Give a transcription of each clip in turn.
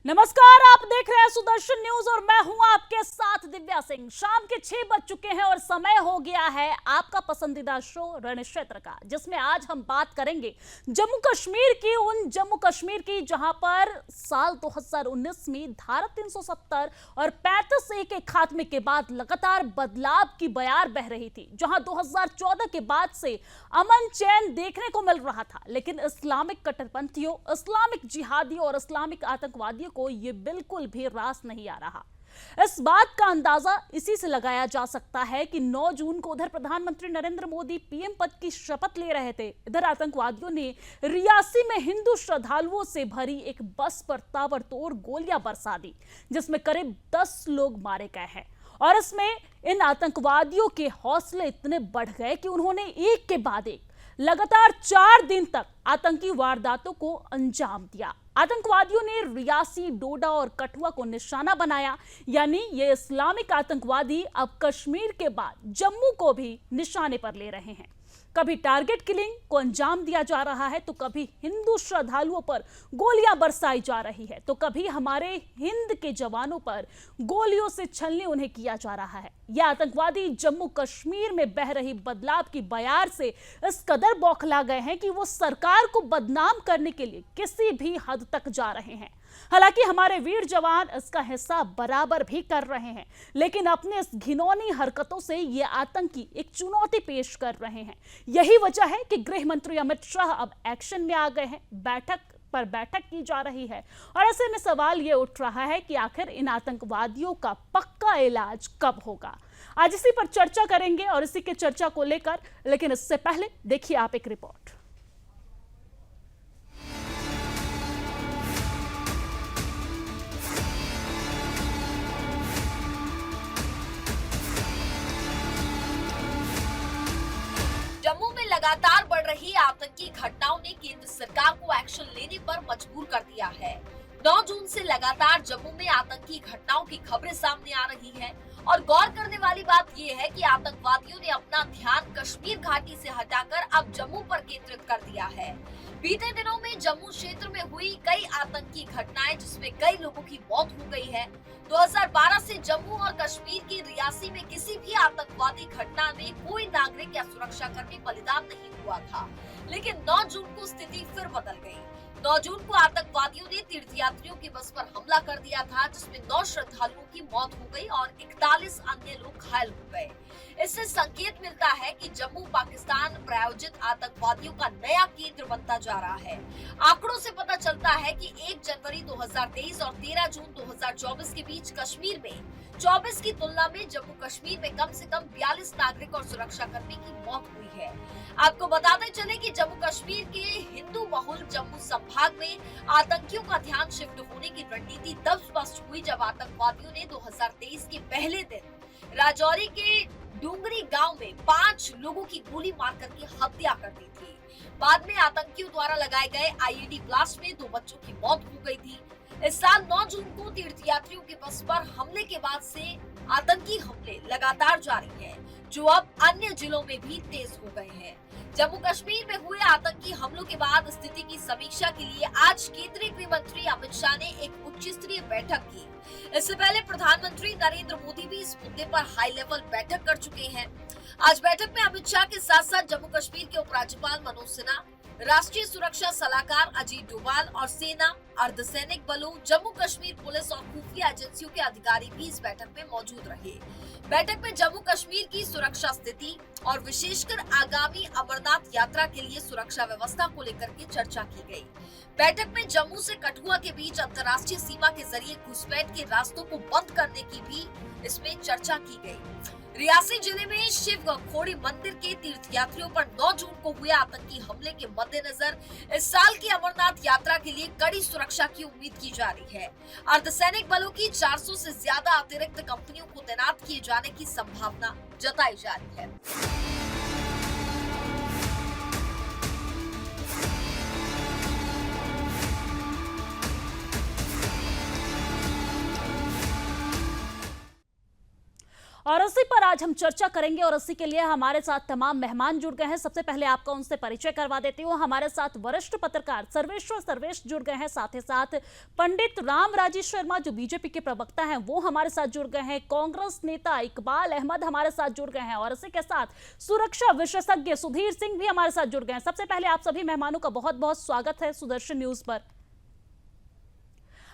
नमस्कार, आप देख रहे हैं सुदर्शन न्यूज और मैं हूं आपके साथ दिव्या सिंह। शाम के 6 बज चुके हैं और समय हो गया है आपका पसंदीदा शो रण क्षेत्र का, जिसमें आज हम बात करेंगे जम्मू कश्मीर की जहां पर साल 2019 में धारा 370 और 35A के खात्मे के बाद लगातार बदलाव की बयार बह रही थी, जहां 2014 के बाद से अमन चैन देखने को मिल रहा था। लेकिन इस्लामिक कट्टरपंथियों, इस्लामिक जिहादियों और इस्लामिक आतंकवादियों को यह बिल्कुल भी रास नहीं आ रहा। इस बात का अंदाजा इसी से लगाया जा सकता है कि 9 जून को उधर प्रधानमंत्री नरेंद्र मोदी पीएम पद की शपथ ले रहे थे, इधर आतंकवादियों ने रियासी में हिंदू श्रद्धालुओं से भरी एक बस पर ताबड़तोड़ गोलियां बरसा दी, जिसमें करीब 10 लोग मारे गए हैं। और इसमें इन आतंकवादियों के हौसले इतने बढ़ गए कि उन्होंने एक के बाद एक लगातार 4 दिन तक आतंकी वारदातों को अंजाम दिया। आतंकवादियों ने रियासी, डोडा और कठुआ को निशाना बनाया, यानी ये इस्लामिक आतंकवादी अब कश्मीर के बाद जम्मू को भी निशाने पर ले रहे हैं। कभी टारगेट किलिंग को अंजाम दिया जा रहा है, तो कभी हिंदू श्रद्धालुओं पर गोलियां बरसाई जा रही है, तो कभी हमारे हिंद के जवानों पर गोलियों से छलनी उन्हें किया जा रहा है। यह आतंकवादी जम्मू कश्मीर में बह रही बदलाव की बयार से इस कदर बौखला गए हैं कि वो सरकार को बदनाम करने के लिए किसी भी हद तक जा रहे हैं। हालांकि हमारे वीर जवान इसका हिस्सा बराबर भी कर रहे हैं, लेकिन अपने इस घिनौनी हरकतों से ये आतंकी एक चुनौती पेश कर रहे हैं। यही वजह है कि गृह मंत्री अमित शाह अब एक्शन में आ गए हैं। बैठक की जा रही है और ऐसे में सवाल ये उठ रहा है कि आखिर इन आतंकवादियों का पक्का इलाज कब होगा। आज इसी पर चर्चा करेंगे और इसी के चर्चा को लेकर, लेकिन इससे पहले देखिए आप एक रिपोर्ट। जम्मू में लगातार बढ़ रही आतंकी घटनाओं ने केंद्र सरकार को एक्शन लेने पर मजबूर कर दिया है। 9 जून से लगातार जम्मू में आतंकी घटनाओं की खबरें सामने आ रही हैं और गौर करने वाली बात यह है कि आतंकवादियों ने अपना ध्यान कश्मीर घाटी से हटाकर अब जम्मू पर केंद्रित कर दिया है। बीते दिनों में जम्मू क्षेत्र में हुई कई आतंकी घटनाएं, जिसमें कई लोगों की मौत हो गई है। 2012 से जम्मू और कश्मीर की रियासी में किसी भी आतंकवादी घटना में कोई नागरिक या सुरक्षाकर्मी बलिदान नहीं हुआ था, लेकिन 9 जून को स्थिति फिर बदल गई। 9 जून को आतंकवादियों ने तीर्थयात्रियों की बस पर हमला कर दिया था, जिसमें 9 श्रद्धालुओं की मौत हो गई और 41 अन्य लोग घायल हो गए। इससे संकेत मिलता है कि जम्मू पाकिस्तान प्रायोजित आतंकवादियों का नया केंद्र बनता जा रहा है। आंकड़ों से पता चलता है कि 1 जनवरी 2023 और 13 जून 2024 के बीच कश्मीर में 24 की तुलना में जम्मू कश्मीर में कम से कम 42 नागरिक और सुरक्षाकर्मी की मौत हुई है। आपको बताते चले कि जम्मू कश्मीर के हिंदू बहुल जम्मू संभाग में आतंकियों का ध्यान शिफ्ट होने की रणनीति तब स्पष्ट हुई जब आतंकवादियों ने 2023 के पहले दिन राजौरी के डूंगरी गांव में 5 लोगों की गोली मार करके हत्या कर दी थी। बाद में आतंकियों द्वारा लगाए गए आईईडी ब्लास्ट में 2 बच्चों की मौत हो गई थी। इस साल 9 जून को तीर्थयात्रियों की बस पर हमले के बाद से आतंकी हमले लगातार जारी हैं, जो अब अन्य जिलों में भी तेज हो गए हैं। जम्मू कश्मीर में हुए आतंकी हमलों के बाद स्थिति की समीक्षा के लिए आज केंद्रीय गृह मंत्री अमित शाह ने एक उच्च स्तरीय बैठक की। इससे पहले प्रधानमंत्री नरेंद्र मोदी भी इस मुद्दे पर हाई लेवल बैठक कर चुके हैं। आज बैठक में अमित शाह के साथ साथ जम्मू कश्मीर के उपराज्यपाल मनोज सिन्हा, राष्ट्रीय सुरक्षा सलाहकार अजीत डोभाल और सेना, अर्धसैनिक बलों, जम्मू कश्मीर पुलिस और खुफिया एजेंसियों के अधिकारी भी इस बैठक में मौजूद रहे। बैठक में जम्मू कश्मीर की सुरक्षा स्थिति और विशेषकर आगामी अमरनाथ यात्रा के लिए सुरक्षा व्यवस्था को लेकर के चर्चा की गई। बैठक में जम्मू से कठुआ के बीच अंतर्राष्ट्रीय सीमा के जरिए घुसपैठ के रास्तों को बंद करने की भी इसमें चर्चा की गई। रियासी जिले में शिव खोड़ी मंदिर के तीर्थयात्रियों पर 9 जून को हुए आतंकी हमले के मद्देनजर इस साल की अमरनाथ यात्रा के लिए कड़ी सुरक्षा की उम्मीद की जा रही है। अर्धसैनिक बलों की 400 से ज्यादा अतिरिक्त कंपनियों को तैनात किए जाने की संभावना जताई जा रही है। और इसी पर आज हम चर्चा करेंगे और इसी के लिए हमारे साथ तमाम मेहमान जुड़ गए हैं। सबसे पहले आपका उनसे परिचय करवा देती हूँ। हमारे साथ वरिष्ठ पत्रकार सर्वेश जुड़ गए हैं, साथ ही साथ पंडित राम राजेश शर्मा जो बीजेपी के प्रवक्ता हैं वो हमारे साथ जुड़ गए हैं। कांग्रेस नेता इकबाल अहमद हमारे साथ जुड़ गए हैं और इसी के साथ सुरक्षा विशेषज्ञ सुधीर सिंह भी हमारे साथ जुड़ गए हैं। सबसे पहले आप सभी मेहमानों का बहुत बहुत स्वागत है सुदर्शन न्यूज पर।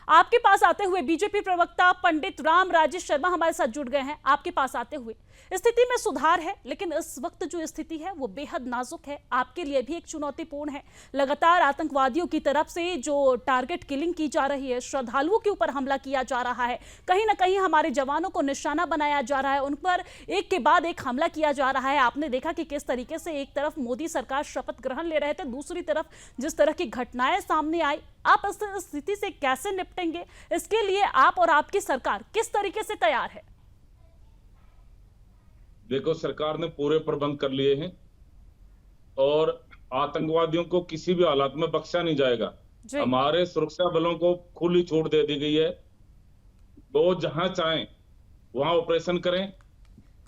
आपके पास आते हुए बीजेपी प्रवक्ता पंडित राम राजेश शर्मा हमारे साथ जुड़ गए हैं। आपके पास आते हुए स्थिति में सुधार है, लेकिन इस वक्त जो स्थिति है वो बेहद नाजुक है, आपके लिए भी एक चुनौतीपूर्ण है। लगातार आतंकवादियों की तरफ से जो टारगेट किलिंग की जा रही है, श्रद्धालुओं के ऊपर हमला किया जा रहा है, कहीं ना कहीं हमारे जवानों को निशाना बनाया जा रहा है, उन पर एक के बाद एक हमला किया जा रहा है। आपने देखा कि किस तरीके से एक तरफ मोदी सरकार शपथ ग्रहण ले रहे थे, दूसरी तरफ जिस तरह की घटनाएं सामने आई। आप इस स्थिति से कैसे निपटेंगे, इसके लिए आप और आपकी सरकार किस तरीके से तैयार है? देखो, सरकार ने पूरे प्रबंध कर लिए हैं और आतंकवादियों को किसी भी हालात में बख्शा नहीं जाएगा। हमारे सुरक्षा बलों को खुली छूट दे दी गई है। वो जहां चाहें वहां ऑपरेशन करें,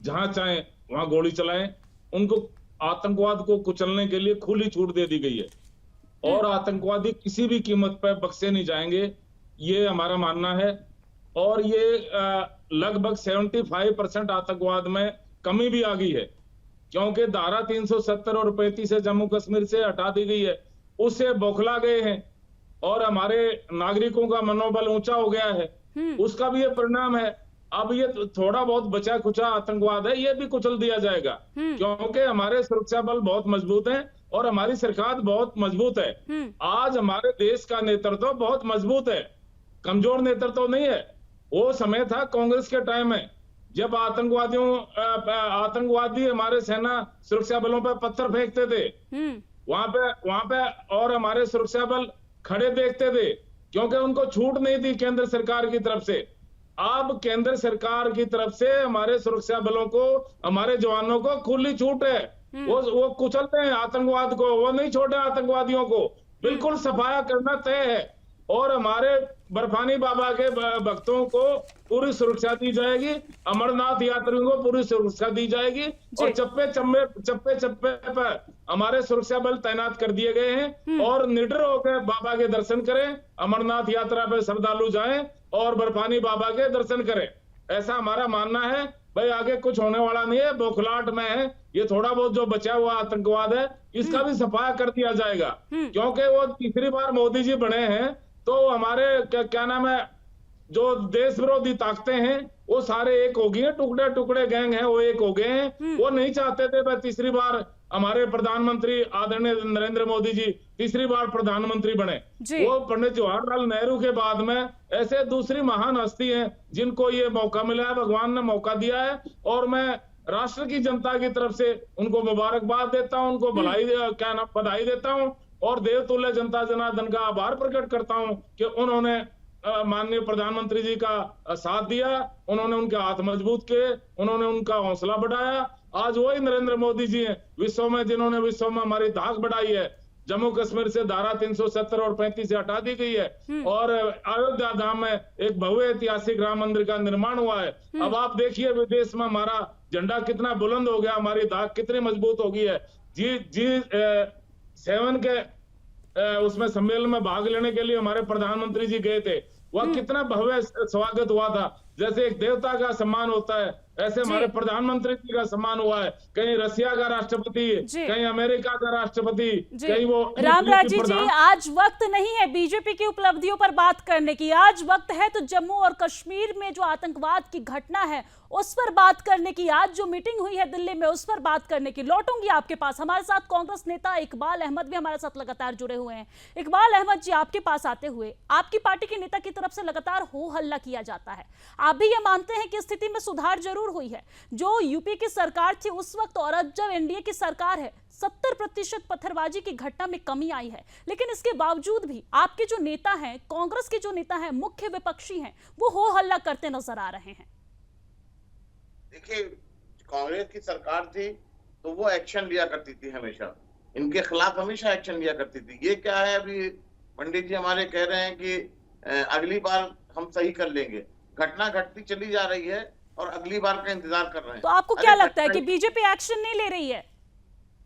जहां चाहें वहां गोली चलाएं। उनको आतंकवाद को कुचलने के लिए खुली छूट दे दी गई है और आतंकवादी किसी भी कीमत पर बख्शे नहीं जाएंगे, ये हमारा मानना है। और ये लगभग 75% आतंकवाद में कमी भी आ गई है, क्योंकि धारा 370 और 35 से जम्मू कश्मीर से हटा दी गई है। उससे बौखला गए हैं और हमारे नागरिकों का मनोबल ऊंचा हो गया है। उसका भी ये परिणाम है। अब ये थोड़ा बहुत बचा खुचा आतंकवाद है, ये भी कुचल दिया जाएगा, क्योंकि हमारे सुरक्षा बल बहुत मजबूत हैं और हमारी सरकार बहुत मजबूत है। आज हमारे देश का नेतृत्व बहुत मजबूत है, कमजोर नेतृत्व नहीं है। वो समय था कांग्रेस के टाइम में, जब आतंकवादी हमारे सेना सुरक्षा बलों पर पत्थर फेंकते थे, वहां पे और हमारे सुरक्षा बल खड़े देखते थे, क्योंकि उनको छूट नहीं थी केंद्र सरकार की तरफ से। अब केंद्र सरकार की तरफ से हमारे सुरक्षा बलों को, हमारे जवानों को खुली छूट है। वो कुचलते हैं आतंकवाद को, वो नहीं छोड़े आतंकवादियों को। बिल्कुल सफाया करना तय है और हमारे बर्फानी बाबा के भक्तों को पूरी सुरक्षा दी जाएगी, अमरनाथ यात्रियों को पूरी सुरक्षा दी जाएगी और चप्पे चप्पे पर हमारे सुरक्षा बल तैनात कर दिए गए हैं और निडर होकर बाबा के दर्शन करें। अमरनाथ यात्रा पे श्रद्धालु जाएं और बर्फानी बाबा के दर्शन करें, ऐसा हमारा मानना है। भाई आगे कुछ होने वाला नहीं है, बौखलाहट में है। ये थोड़ा बहुत जो बचा हुआ आतंकवाद है, इसका भी सफाया कर दिया जाएगा, क्योंकि वो तीसरी बार मोदी जी बने हैं तो हमारे क्या नाम है, जो देश विरोधी ताकतें हैं वो सारे एक हो गई हैं, टुकड़े टुकड़े गैंग हैं वो एक हो गए हैं। वो नहीं चाहते थे भाई तीसरी बार हमारे प्रधानमंत्री आदरणीय नरेंद्र मोदी जी तीसरी बार प्रधानमंत्री बने। वो पंडित जवाहरलाल नेहरू के बाद में ऐसे दूसरी महान हस्ती हैं जिनको ये मौका मिला है, भगवान ने मौका दिया है। और मैं राष्ट्र की जनता की तरफ से उनको मुबारकबाद देता हूं, उनको बधाई देता हूं और देवतुल्य जनता जनार्दन का आभार प्रकट करता हूं कि उन्होंने माननीय प्रधानमंत्री जी का साथ दिया, उन्होंने उनके हाथ मजबूत किए, उन्होंने उनका हौसला बढ़ाया। आज वही नरेंद्र मोदी जी हैं विश्व में, जिन्होंने विश्व में हमारी धाक बढ़ाई है। जम्मू कश्मीर से धारा 370 और 35 से हटा दी गई है और अयोध्या धाम में एक भव्य ऐतिहासिक राम मंदिर का निर्माण हुआ है। अब आप देखिए विदेश में हमारा झंडा कितना बुलंद हो गया, हमारी धाक कितनी मजबूत हो गई है। G7 के उसमें सम्मेलन में भाग लेने के लिए हमारे प्रधानमंत्री जी गए थे, वह कितना भव्य स्वागत हुआ था। जैसे एक देवता का सम्मान होता है, ऐसे हमारे प्रधानमंत्री जी का सम्मान हुआ है। कहीं रसिया का राष्ट्रपति, कहीं अमेरिका का राष्ट्रपति, कहीं वो रामराजी जी, आज वक्त नहीं है बीजेपी की उपलब्धियों पर बात करने की। आज वक्त है तो जम्मू और कश्मीर में जो आतंकवाद की घटना है उस पर बात करने की। आज जो मीटिंग हुई है दिल्ली में उस पर बात करने की। लौटूंगी आपके पास। हमारे साथ कांग्रेस नेता इकबाल अहमद भी हमारे साथ लगातार जुड़े हुए हैं। इकबाल अहमद जी, आपके पास आते हुए, आपकी पार्टी के नेता की तरफ से लगातार हो हल्ला किया जाता है, आप भी ये मानते हैं कि स्थिति में सुधार जरूर हुई है? जो यूपी की सरकार थी उस वक्त और अब जब एनडीए की सरकार है, 70% पत्थरबाजी की घटना में कमी आई है, लेकिन इसके बावजूद भी आपके जो नेता हैं, कांग्रेस के जो नेता हैं, मुख्य विपक्षी हैं, वो हो हल्ला करते नजर आ रहे हैं। देखिए, कांग्रेस की सरकार थी तो वो एक्शन लिया करती थी, हमेशा इनके खिलाफ हमेशा एक्शन लिया करती थी। ये क्या है, अभी पंडित जी हमारे कह रहे हैं कि अगली बार हम सही कर लेंगे। घटना घटती चली जा रही है और अगली बार का इंतजार कर रहे हैं। तो आपको अरे क्या लगता है घटना कि बीजेपी एक्शन नहीं ले रही है?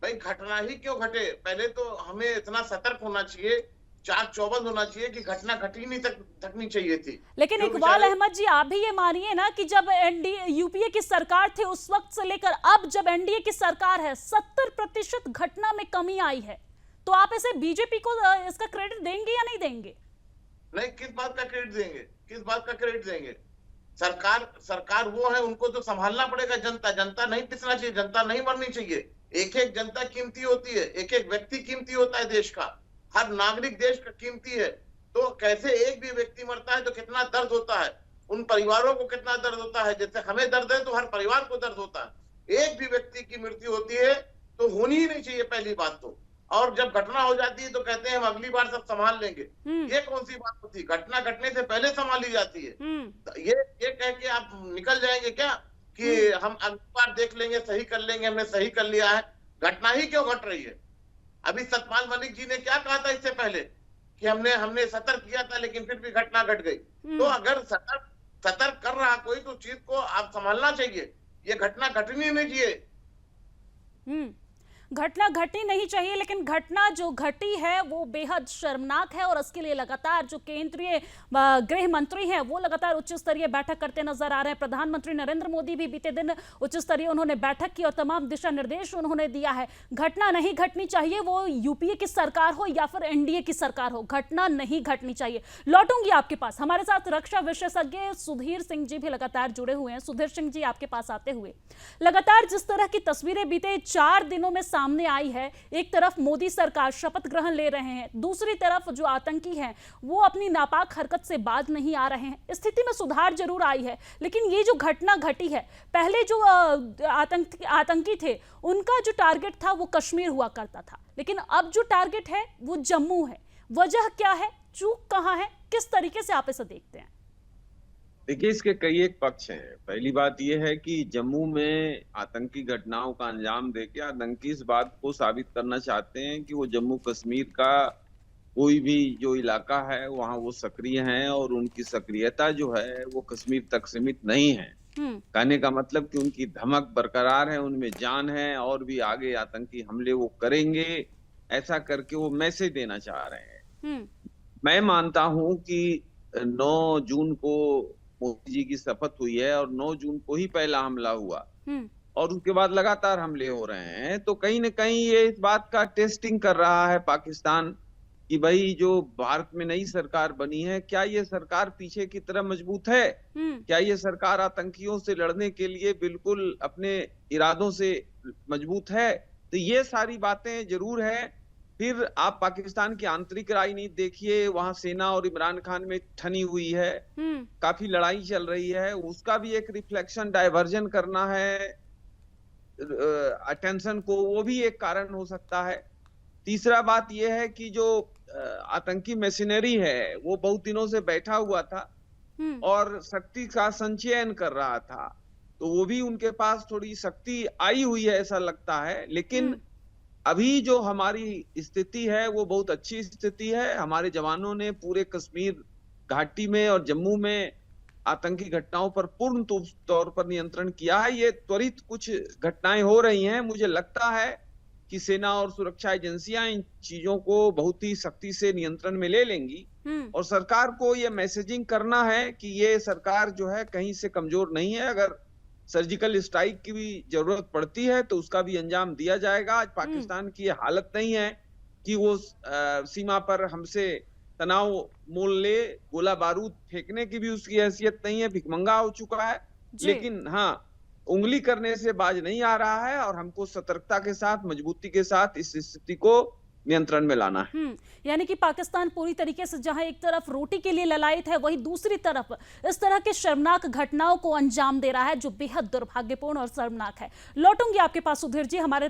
भाई घटना ही क्यों घटे, पहले तो हमें इतना सतर्क होना चाहिए, चाक चौबंद होना चाहिए कि घटना घटी नहीं थकनी चाहिए थी। लेकिन जो इकबाल बेचारे- अहमद जी, आप भी ये मानिए ना कि जब एनडीए यूपीए की सरकार थी उस वक्त से लेकर अब जब एनडीए की सरकार है 70% घटना में कमी आई है, तो आप इसे बीजेपी को इसका क्रेडिट देंगे या नहीं देंगे? नहीं, किस बात का क्रेडिट देंगे, किस बात का क्रेडिट देंगे? सरकार वो है, उनको तो संभालना पड़ेगा। जनता नहीं पिसना चाहिए, जनता नहीं मरनी चाहिए। एक एक जनता कीमती होती है, एक एक व्यक्ति कीमती होता है देश का, हर नागरिक देश का कीमती है। तो कैसे एक भी व्यक्ति मरता है तो कितना दर्द होता है, उन परिवारों को कितना दर्द होता है। जैसे हमें दर्द है तो हर परिवार को दर्द होता है। एक भी व्यक्ति की मृत्यु होती है तो होनी ही नहीं चाहिए, पहली बात तो। और जब घटना हो जाती है तो कहते हैं हम अगली बार सब संभाल लेंगे। ये कौन सी बात होती है? घटना घटने से पहले संभाली जाती है। ये कह के आप निकल जाएंगे क्या कि हम अगली बार देख लेंगे, सही कर लेंगे, हमने सही कर लिया है। घटना ही क्यों घट रही है? अभी सतपाल मलिक जी ने क्या कहा था इससे पहले कि हमने सतर्क किया था लेकिन फिर भी घटना घट गई। तो अगर सतर्क कर रहा कोई तो चीज को आप संभालना चाहिए। ये घटना घटनी नहीं चाहिए। घटना घटनी नहीं चाहिए, लेकिन घटना जो घटी है वो बेहद शर्मनाक है और इसके लिए लगातार जो केंद्रीय गृह मंत्री हैं वो लगातार उच्च स्तरीय बैठक करते नजर आ रहे हैं। प्रधानमंत्री नरेंद्र मोदी भी बीते दिन उच्च स्तरीय उन्होंने बैठक की और तमाम दिशा निर्देश उन्होंने दिया है। घटना नहीं घटनी चाहिए, वो यूपीए की सरकार हो या फिर एनडीए की सरकार हो, घटना नहीं घटनी चाहिए। लौटूंगी आपके पास, हमारे साथ रक्षा विशेषज्ञ सुधीर सिंह जी भी लगातार जुड़े हुए हैं। सुधीर सिंह जी, आपके पास आते हुए, लगातार जिस तरह की तस्वीरें बीते 4 दिनों में सामने आई है, एक तरफ मोदी सरकार शपथ ग्रहण ले रहे हैं, दूसरी तरफ जो आतंकी हैं वो अपनी नापाक हरकत से बाज नहीं आ रहे हैं। स्थिति में सुधार जरूर आई है, लेकिन ये जो घटना घटी है, पहले जो आतंकी थे उनका जो टारगेट था वो कश्मीर हुआ करता था, लेकिन अब जो टारगेट है वो जम्मू है। वजह क्या है, चूक कहां है, किस तरीके से आप इसे देखते हैं? देखिए, इसके कई एक पक्ष हैं। पहली बात यह है कि जम्मू में आतंकी घटनाओं का अंजाम देके आतंकी इस बात को साबित करना चाहते हैं कि वो जम्मू कश्मीर का कोई भी जो इलाका है वहां वो सक्रिय हैं और उनकी सक्रियता जो है वो कश्मीर तक सीमित नहीं है। कहने का मतलब कि उनकी धमक बरकरार है, उनमें जान है और भी आगे आतंकी हमले वो करेंगे, ऐसा करके वो मैसेज देना चाह रहे हैं। मैं मानता हूं कि 9 जून को मोदी जी की शपथ हुई है और 9 जून को ही पहला हमला हुआ और उसके बाद लगातार हमले हो रहे हैं। तो कहीं न कहीं ये इस बात का टेस्टिंग कर रहा है पाकिस्तान कि भाई जो भारत में नई सरकार बनी है, क्या ये सरकार पीछे की तरह मजबूत है? क्या ये सरकार आतंकियों से लड़ने के लिए बिल्कुल अपने इरादों से मजबूत है? तो ये सारी बातें जरूर है। फिर आप पाकिस्तान की आंतरिक राजनीति देखिए, वहां सेना और इमरान खान में ठनी हुई है, काफी लड़ाई चल रही है, उसका भी एक रिफ्लेक्शन, डाइवर्जन करना है अटेंशन को, वो भी एक कारण हो सकता है। तीसरा बात यह है कि जो आतंकी मशीनरी है वो बहुत दिनों से बैठा हुआ था और शक्ति का संचयन कर रहा था, तो वो भी उनके पास थोड़ी शक्ति आई हुई है ऐसा लगता है। लेकिन अभी जो हमारी स्थिति है वो बहुत अच्छी स्थिति है। हमारे जवानों ने पूरे कश्मीर घाटी में और जम्मू में आतंकी घटनाओं पर पूर्ण तौर पर नियंत्रण किया है। ये त्वरित कुछ घटनाएं हो रही हैं, मुझे लगता है कि सेना और सुरक्षा एजेंसियां इन चीजों को बहुत ही सख्ती से नियंत्रण में ले लेंगी और सरकार को ये मैसेजिंग करना है कि ये सरकार जो है कहीं से कमजोर नहीं है। अगर सर्जिकल स्ट्राइक की भी जरूरत पड़ती है तो उसका भी अंजाम दिया जाएगा। आज पाकिस्तान की हालत नहीं है कि वो सीमा पर हमसे तनाव मोल ले, गोला बारूद फेंकने की भी उसकी हैसियत नहीं है, भिखमंगा हो चुका है। लेकिन हाँ, उंगली करने से बाज नहीं आ रहा है और हमको सतर्कता के साथ, मजबूती के साथ इस स्थिति को नियंत्रण में लाना है। यानी कि पाकिस्तान पूरी तरीके से जहां एक तरफ रोटी के लिए ललायत है, वहीं दूसरी तरफ इस तरह के शर्मनाक घटनाओं को अंजाम दे रहा है जो बेहद दुर्भाग्यपूर्ण और शर्मनाक है। लौटूंगी आपके पास सुधीर जी, हमारे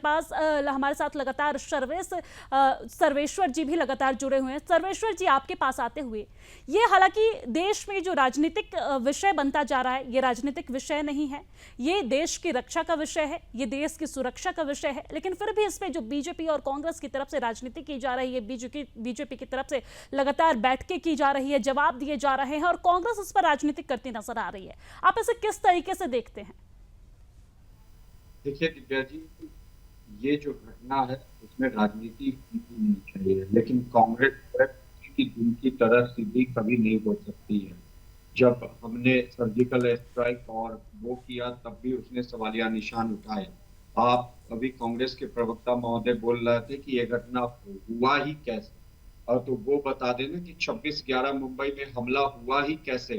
साथ लगातार सर्वेश्वर जी भी लगातार जुड़े हुए हैं। सर्वेश्वर जी, आपके पास आते हुए, ये हालांकि देश में जो राजनीतिक विषय बनता जा रहा है, ये राजनीतिक विषय नहीं है, ये देश की रक्षा का विषय है, ये देश की सुरक्षा का विषय है, लेकिन फिर भी इसमें जो बीजेपी और कांग्रेस की तरफ से राजनीति की जा रही है, बीजेपी की तरफ से लगातार बैठकें की जा रही है, जवाब दिए जा रहे हैं और कांग्रेस इस पर राजनीति करती नजर आ रही है। आप इसे किस तरीके से देखते हैं? देखिए दिव्या जी, ये जो घटना है उसमें राजनीति नहीं चाहिए, लेकिन कांग्रेस की दिन की तरह सीधी कभी नहीं हो सकती है। जब हमने सर्जिकल स्ट्राइक और वो किया तब भी उसने सवालिया निशान उठाए। आप अभी कांग्रेस के प्रवक्ता महोदय बोल रहे थे कि ये घटना हुआ ही कैसे, और तो वो बता देना कि 26/11 मुंबई में हमला हुआ ही कैसे।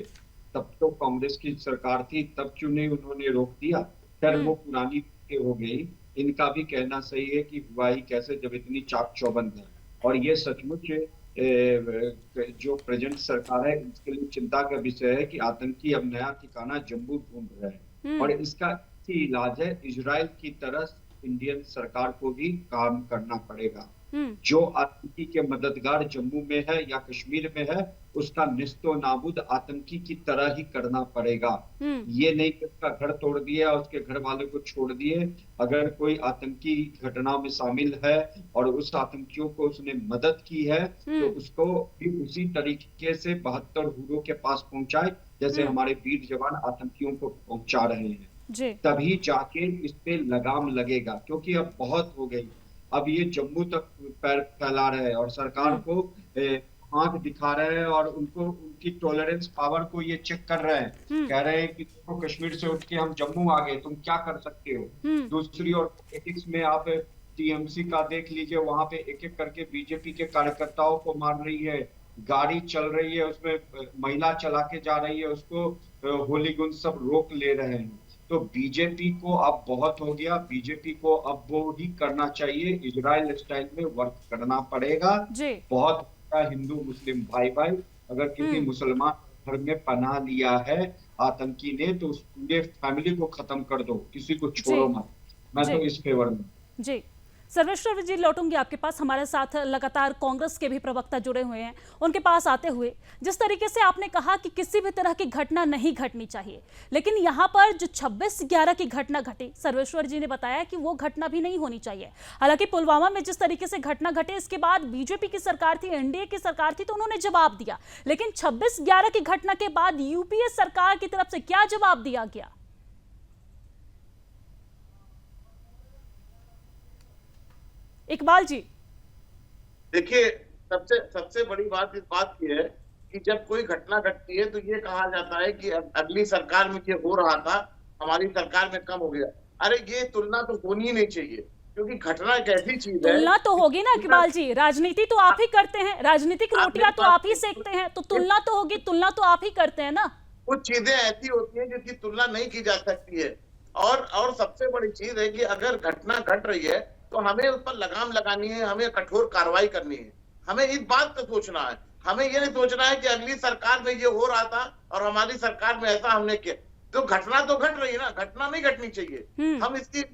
तब तो कांग्रेस की सरकार थी, तब क्यों नहीं उन्होंने रोक दिया? खैर वो पुरानी हो गई। इनका भी कहना सही है कि हुआ ही कैसे जब इतनी चाक चौबंद है। और ये सचमुच जो प्रेजेंट सरकार है इसके लिए चिंता का विषय है कि आतंकी अब नया ठिकाना जम्मू ढूंढ रहे हैं, और इसका इलाज है इजराइल की तरह इंडियन सरकार को भी काम करना पड़ेगा। जो आतंकी के मददगार जम्मू में है या कश्मीर में है, उसका निस्तो नाबूद आतंकी की तरह ही करना पड़ेगा। ये नहीं कि उसका घर तोड़ दिया, उसके घर वालों को छोड़ दिए। अगर कोई आतंकी घटना में शामिल है और उस आतंकियों को उसने मदद की है तो उसको भी उसी तरीके से 72 हुरों के पास पहुंचाए जैसे हमारे वीर जवान आतंकियों को पहुंचा रहे हैं। तभी जाके इस पे लगाम लगेगा, क्योंकि अब बहुत हो गई। अब ये जम्मू तक पैर फैला रहे हैं और सरकार को आंख दिखा रहे हैं और उनको उनकी टॉलरेंस पावर को ये चेक कर रहे हैं। कह रहे हैं कि तो कश्मीर से उठ के हम जम्मू आ गए, तुम क्या कर सकते हो। दूसरी ओर पॉलिटिक्स में आप टीएमसी का देख लीजिए, वहां पे एक एक करके बीजेपी के कार्यकर्ताओं को मार रही है। गाड़ी चल रही है, उसमें महिला चला के जा रही है, उसको होली गुंज सब रोक ले रहे हैं। तो बीजेपी को अब बहुत हो गया। बीजेपी को अब वो ही करना चाहिए, इजराइल स्टाइल में वर्क करना पड़ेगा। बहुत हिंदू मुस्लिम भाई भाई, अगर किसी मुसलमान घर में पनाह लिया है आतंकी ने तो उस पूरे फैमिली को खत्म कर दो, किसी को छोड़ो मत। मैं तो इस फेवर में। जी सर्वेश्वर जी, लौटूंगी आपके पास। हमारे साथ लगातार कांग्रेस के भी प्रवक्ता जुड़े हुए हैं। उनके पास आते हुए, जिस तरीके से आपने कहा कि किसी भी तरह की घटना नहीं घटनी चाहिए, लेकिन यहाँ पर जो 26/11 की घटना घटी, सर्वेश्वर जी ने बताया कि वो घटना भी नहीं होनी चाहिए। हालांकि पुलवामा में जिस तरीके से घटना घटे, इसके बाद बीजेपी की सरकार थी, एनडीए की सरकार थी, तो उन्होंने जवाब दिया। लेकिन 26/11 की घटना के बाद यूपीए सरकार की तरफ से क्या जवाब दिया गया? इकबाल जी, देखिए, सबसे बड़ी बात इस बात की है कि जब कोई घटना घटती है तो ये कहा जाता है कि अगली सरकार में ये हो रहा था, हमारी सरकार में कम हो गया। अरे ये तुलना तो होनी ही नहीं चाहिए, क्योंकि घटना एक ऐसी चीज है। तुलना तो होगी ना इकबाल जी, राजनीति तो आप ही करते हैं, राजनीतिक रोटियां तो आप ही सेकते हैं, तो तुलना तो होगी, तुलना तो आप ही करते हैं ना। कुछ चीजें ऐसी होती हैं जिसकी तुलना नहीं की जा सकती है। और सबसे बड़ी चीज है कि अगर घटना घट रही है तो हमें उस पर लगाम लगानी है, हमें कठोर कार्रवाई करनी है। हमें इस बात का सोचना है, हमें ये नहीं सोचना है कि अगली सरकार में ये हो रहा था और हमारी सरकार में ऐसा हमने किया। तो घटना तो घट रही है ना, घटना नहीं घटनी चाहिए। हम इसकी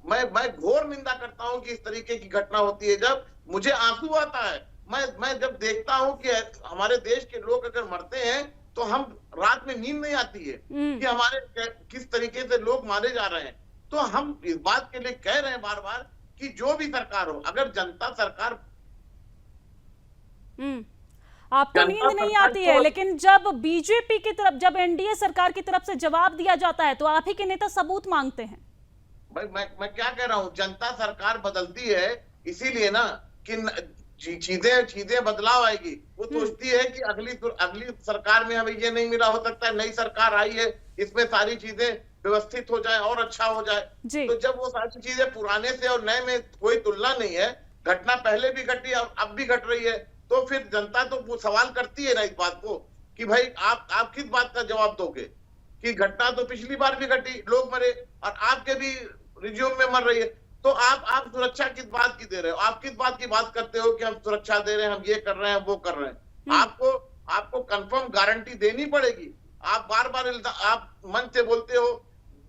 मैं घोर निंदा करता हूं कि इस तरीके की घटना होती है। जब मुझे आंसू आता है, मैं जब देखता हूं कि हमारे देश के लोग अगर मरते हैं तो हम रात में नींद नहीं आती है कि हमारे किस तरीके से लोग मारे जा रहे हैं। तो हम इस बात के लिए कह रहे हैं बार बार कि जो भी सरकार हो, अगर जनता सरकार आपको नींद नहीं आती है, लेकिन जब बीजेपी की तरफ, जब एनडीए सरकार की तरफ से जवाब दिया जाता है तो आप ही के नेता सबूत मांगते हैं। भाई मैं क्या कह रहा हूँ, जनता सरकार बदलती है इसीलिए ना कि चीजें बदलाव आएगी। वो सोचती है कि अगली सरकार में हमें ये नहीं मिला, हो सकता है नई सरकार आई है इसमें सारी चीजें व्यवस्थित हो जाए और अच्छा हो जाए। तो जब वो सारी चीजें पुराने से और नए में कोई तुलना नहीं है, घटना पहले भी घटी और अब भी घट रही है, तो फिर जनता तो सवाल करती है ना इस बात को कि भाई आप किस बात का जवाब दोगे कि घटना तो पिछली बार भी घटी, लोग मरे और आपके भी रिज्यूम में मर रही है। तो आप सुरक्षा किस बात की दे रहे हो? आप किस बात की बात करते हो कि हम सुरक्षा दे रहे हैं, हम ये कर रहे हैं, वो कर रहे हैं? आपको कंफर्म गारंटी देनी पड़ेगी। आप बार बार आप मन से बोलते हो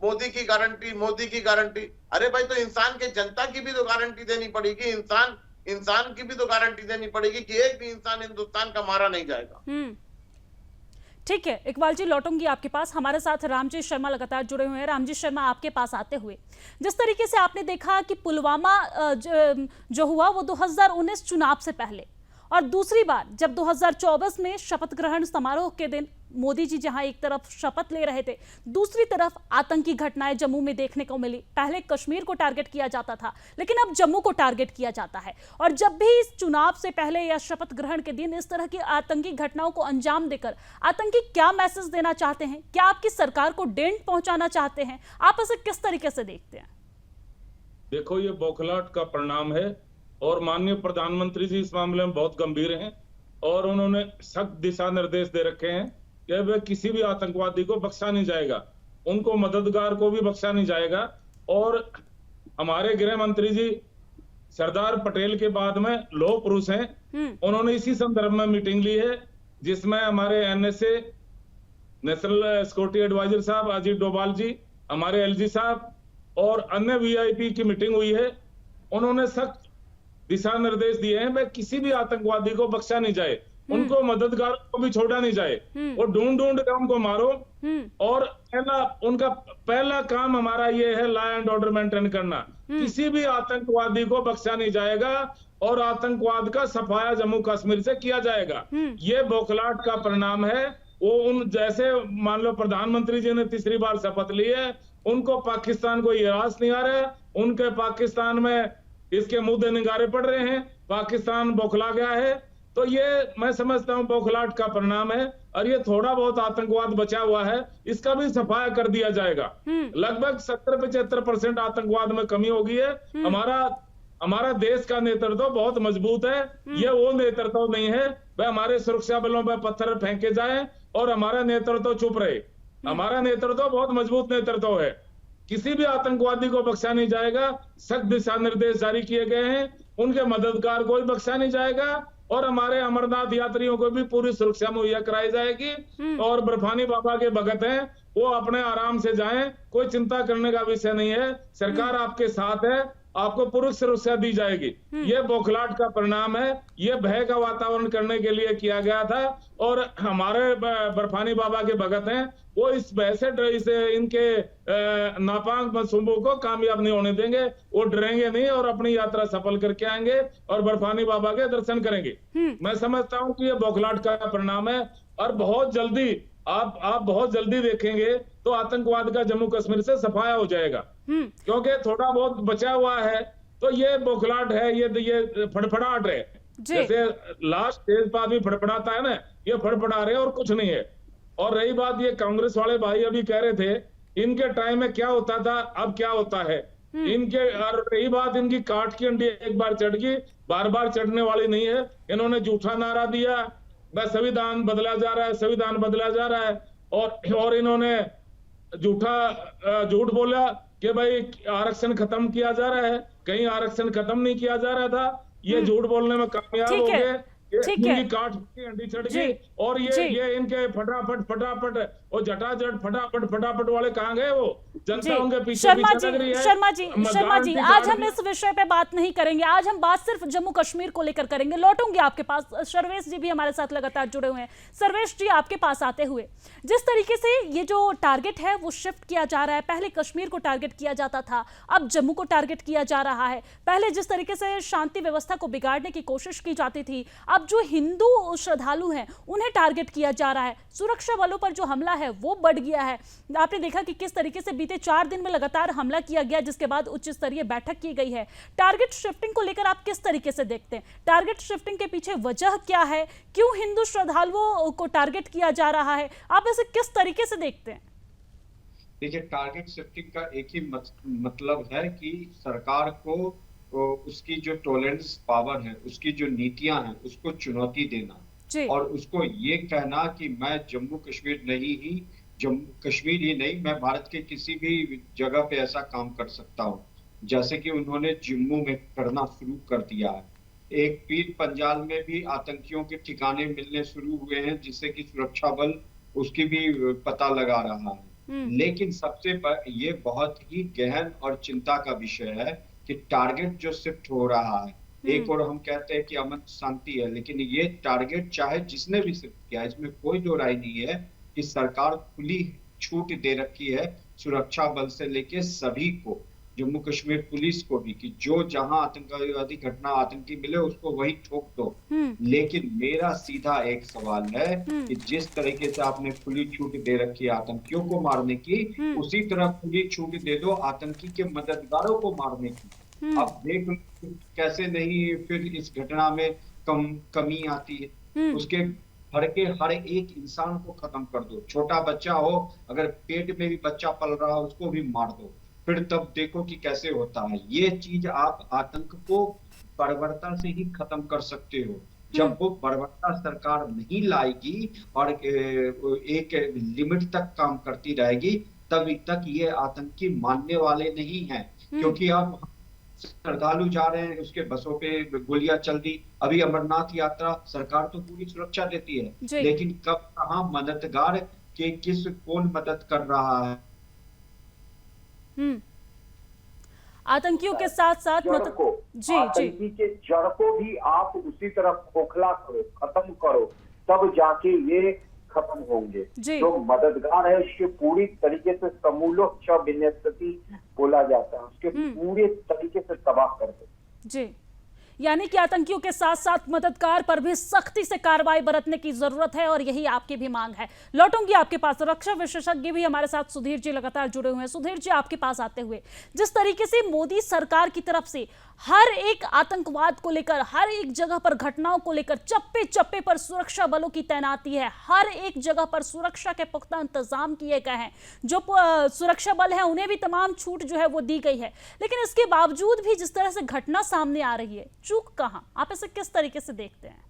मोदी की गारंटी। अरे भाई, तो इंसान के जनता की भी तो गारंटी देनी पड़ेगी, इंसान की भी तो गारंटी देनी पड़ेगी कि एक भी इंसान हिंदुस्तान का मारा नहीं जाएगा। ठीक है इकबाल जी, लौटूंगी आपके पास। हमारे साथ रामजी शर्मा लगातार जुड़े हुए हैं। रामजी शर्मा, आपके पास आते हुए, जिस तरीके से आपने देखा कि पुलवामा जो हुआ वो 2019 चुनाव से पहले, और दूसरी बार जब 2024 में शपथ ग्रहण समारोह के दिन मोदी जी जहां एक तरफ शपथ ले रहे थे, दूसरी तरफ आतंकी घटनाएं जम्मू में देखने को मिली। पहले कश्मीर को टारगेट किया जाता था, लेकिन अब जम्मू को टारगेट किया जाता है। और जब भी इस चुनाव से पहले या शपथ ग्रहण के दिन इस तरह की आतंकी घटनाओं को अंजाम देकर आतंकी क्या मैसेज देना चाहते हैं? क्या आपकी सरकार को डेंट पहुंचाना चाहते हैं? आप इसे किस तरीके से देखते हैं? देखो, ये बौखलाहट का परिणाम है और माननीय प्रधानमंत्री जी इस मामले में बहुत गंभीर हैं और उन्होंने सख्त दिशा निर्देश दे रखे हैं कि वे किसी भी आतंकवादी को बख्शा नहीं जाएगा, उनको मददगार को भी बख्शा नहीं जाएगा। और हमारे गृह मंत्री जी सरदार पटेल के बाद में लौह पुरुष हैं, उन्होंने इसी संदर्भ में मीटिंग ली है जिसमें हमारे NSA नेशनल सिक्योरिटी एडवाइजर साहब अजीत डोभाल जी, हमारे LG साहब और अन्य VIP की मीटिंग हुई है। उन्होंने सख्त दिशा निर्देश दिए हैं, भाई किसी भी आतंकवादी को बख्शा नहीं जाए, उनको मददगार को भी छोड़ा नहीं जाए और ढूंढ ढूंढ के उनको मारो। और उनका पहला काम हमारा ये है लॉ एंड ऑर्डर मेंटेन करना। किसी भी आतंकवादी को बख्शा नहीं जाएगा और आतंकवाद का सफाया जम्मू कश्मीर से किया जाएगा। ये बौखलाहट का परिणाम है। वो उन जैसे मान लो प्रधानमंत्री जी ने तीसरी बार शपथ ली है, उनको पाकिस्तान को ये रास नहीं आ रहा है, उनके पाकिस्तान में इसके मुद्दे निगारे पड़ रहे हैं, पाकिस्तान बौखला गया है। तो ये मैं समझता हूं बौखलाहट का परिणाम है और ये थोड़ा बहुत आतंकवाद बचा हुआ है, इसका भी सफाया कर दिया जाएगा। लगभग 70-75% आतंकवाद में कमी हो गई है। हमारा देश का नेतृत्व बहुत मजबूत है। ये वो नेतृत्व नहीं है वह हमारे सुरक्षा बलों पर पत्थर फेंके जाए और हमारा नेतृत्व चुप रहे। हमारा नेतृत्व बहुत मजबूत नेतृत्व है, किसी भी आतंकवादी को बख्शा नहीं जाएगा। सख्त दिशा निर्देश जारी किए गए हैं, उनके मददगार को भी बख्शा नहीं जाएगा और हमारे अमरनाथ यात्रियों को भी पूरी सुरक्षा मुहैया कराई जाएगी। और बर्फानी बाबा के भगत हैं, वो अपने आराम से जाएं, कोई चिंता करने का विषय नहीं है। सरकार आपके साथ है, आपको पूरी सुरक्षा दी जाएगी। ये बौखलाहट का परिणाम है, ये भय का वातावरण करने के लिए किया गया था और हमारे बर्फानी बाबा के भगत हैं, वो इस भय से इनके नापाक मंसूबों को कामयाब नहीं होने देंगे। वो डरेंगे नहीं और अपनी यात्रा सफल करके आएंगे और बर्फानी बाबा के दर्शन करेंगे। मैं समझता हूँ कि ये बौखलाहट का परिणाम है और बहुत जल्दी आप बहुत जल्दी देखेंगे तो आतंकवाद का जम्मू कश्मीर से सफाया हो जाएगा, क्योंकि थोड़ा बहुत बचा हुआ है। तो ये बौखलाहट है, ये फड़फड़ाहट है, जैसे लास्ट स्टेज पर आदमी फड़फड़ाता है ना, ये फड़फड़ा रहे और कुछ नहीं है। और रही बात, ये कांग्रेस वाले भाई अभी कह रहे थे इनके टाइम में क्या होता था, अब क्या होता है इनके। और रही बात, इनकी काट की अंडी एक बार चढ़ गई, बार बार चढ़ने वाली नहीं है। इन्होंने झूठा नारा दिया, बस संविधान बदला जा रहा है, संविधान बदला जा रहा है। और इन्होंने झूठ बोला कि भाई आरक्षण खत्म किया जा रहा है, कहीं आरक्षण खत्म नहीं किया जा रहा था। ये झूठ बोलने में कामयाब हो गए, इनकी काट की अंडी चढ़ गई। और ये इनके फटाफट और जटाजट फटाफट वाले कहाँ गए? वो जनता उनके पीछे शर्मा लग रही है। शर्मा जी, आज हम इस विषय पे बात नहीं करेंगे, आज हम बात सिर्फ जम्मू कश्मीर को लेकर करेंगे। लौटूंगी आपके पास। सर्वेश जी भी हमारे साथ लगातार जुड़े हुए हैं। सर्वेश जी, आपके पास आते हुए, जिस तरीके से ये जो टारगेट है वो शिफ्ट किया जा रहा है, पहले कश्मीर को टारगेट किया जाता था, अब जम्मू को टारगेट किया जा रहा है। पहले जिस तरीके से शांति व्यवस्था को बिगाड़ने की कोशिश की जाती थी, अब जो हिंदू श्रद्धालु हैं उन्हें टारगेट किया जा रहा है। सुरक्षा बलों पर जो हमला है वो बढ़ गया है। आपने देखा कि किस तरीके से बीते 4 दिन में लगातार हमला किया गया, जिसके बाद उच्च स्तरीय बैठक की गई है। टारगेट शिफ्टिंग को लेकर आप किस तरीके से देखते हैं? टारगेट शिफ्टिंग के पीछे वजह क्या है? क्यों हिंदू श्रद्धालुओं को टारगेट किया जा रहा है? आप इसे किस तरीके से देखते हैं? देखिए, टारगेट शिफ्टिंग का एक ही मतलब है कि सरकार को उसकी जो टॉलरेंस पावर है, उसकी जो नीतियां हैं, उसको चुनौती देना और उसको ये कहना कि मैं जम्मू कश्मीर ही नहीं, मैं भारत के किसी भी जगह पे ऐसा काम कर सकता हूँ, जैसे कि उन्होंने जम्मू में करना शुरू कर दिया है। एक पीर पंजाल में भी आतंकियों के ठिकाने मिलने शुरू हुए हैं, जिससे कि सुरक्षा बल उसकी भी पता लगा रहा है। लेकिन सबसे ये बहुत ही गहन और चिंता का विषय है कि टारगेट जो शिफ्ट हो रहा है, एक और हम कहते हैं कि अमन शांति है, लेकिन ये टारगेट चाहे जिसने भी शिफ्ट किया, इसमें कोई दो राय नहीं है, कि सरकार खुली छूट दे रखी है सुरक्षा बल से लेके सभी को, जम्मू कश्मीर पुलिस को भी, कि जो जहां आतंकवादी घटना आतंकी मिले उसको वही ठोक दो। लेकिन मेरा सीधा एक सवाल है कि जिस तरीके से आपने खुली छूट दे रखी है आतंकियों को मारने की, उसी तरह खुली छूट दे दो आतंकी के मददगारों को मारने की। अब देख कैसे नहीं फिर इस घटना में कमी आती है। उसके भर के हर एक इंसान को खत्म कर दो, छोटा बच्चा हो, अगर पेट में भी बच्चा पल रहा हो उसको भी मार दो, फिर तब देखो कि कैसे होता है। ये चीज आप आतंक को बर्बरता से ही खत्म कर सकते हो। जब वो बर्बरता सरकार नहीं लाएगी और एक लिमिट तक काम करती रहेगी, तभी तक ये आतंकी मानने वाले नहीं हैं। क्योंकि अब श्रद्धालु जा रहे हैं, उसके बसों पे गोलियां चल दी। अभी अमरनाथ यात्रा सरकार तो पूरी सुरक्षा देती है, लेकिन कब कहाँ मददगार के कौन मदद कर रहा है। आतंकियों के साथ साथ आतंकी के जड़ को भी आप उसी तरह खोखला करो, खत्म करो, तब जाके ये खत्म होंगे। जो मददगार है उसके पूरी तरीके से समूलोच विनष्टि बोला जाता है, उसके पूरे तरीके से तबाह कर दो। जी, यानी कि आतंकियों के साथ साथ मददगार पर भी सख्ती से कार्रवाई बरतने की जरूरत है और यही आपकी भी मांग है। लौटूंगी आपके पास, रक्षा विशेषज्ञ भी हमारे साथ सुधीर जी लगातार जुड़े हुए हैं। सुधीर जी, आपके पास आते हुए, जिस तरीके से मोदी सरकार की तरफ से हर एक आतंकवाद को लेकर, हर एक जगह पर घटनाओं को लेकर चप्पे चप्पे पर सुरक्षा बलों की तैनाती है, हर एक जगह पर सुरक्षा के पुख्ता इंतजाम किए गए हैं, जो सुरक्षा बल है उन्हें भी तमाम छूट जो है वो दी गई है, लेकिन इसके बावजूद भी जिस तरह से घटना सामने आ रही है, चूक कहां? आप इसे किस तरीके से देखते हैं?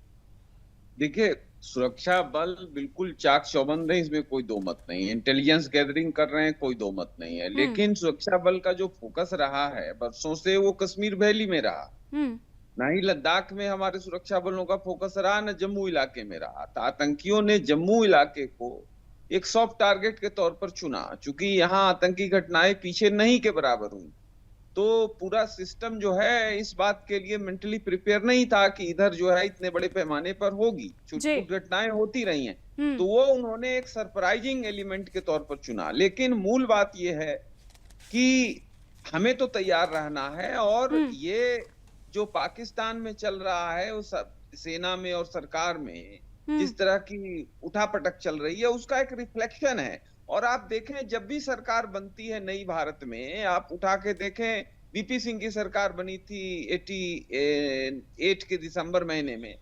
देखिए, सुरक्षा बल बिल्कुल चाक चौबंद है, इसमें कोई दो मत नहीं है। इंटेलिजेंस गैदरिंग कर रहे हैं, कोई दो मत नहीं है, लेकिन सुरक्षा बल का जो फोकस रहा है बरसों से, वो कश्मीर वैली में रहा। ना ही लद्दाख में हमारे सुरक्षा बलों का फोकस रहा, न जम्मू इलाके में रहा। तो आतंकियों ने जम्मू इलाके को एक सॉफ्ट टारगेट के तौर पर चुना, चूंकि यहाँ आतंकी घटनाएं पीछे नहीं के बराबर हुई, तो पूरा सिस्टम जो है इस बात के लिए मेंटली प्रिपेयर नहीं था कि इधर जो है इतने बड़े पैमाने पर होगी। छोटी घटनाएं होती रही हैं, तो वो उन्होंने एक सरप्राइजिंग एलिमेंट के तौर पर चुना। लेकिन मूल बात ये है कि हमें तो तैयार रहना है, और ये जो पाकिस्तान में चल रहा है, उस सेना में और सरकार में जिस तरह की उठापटक चल रही है, उसका एक रिफ्लेक्शन है। और आप देखें, जब भी सरकार बनती है नई भारत में, आप उठा के देखें, वीपी सिंह की सरकार बनी थी 88 के दिसंबर महीने में,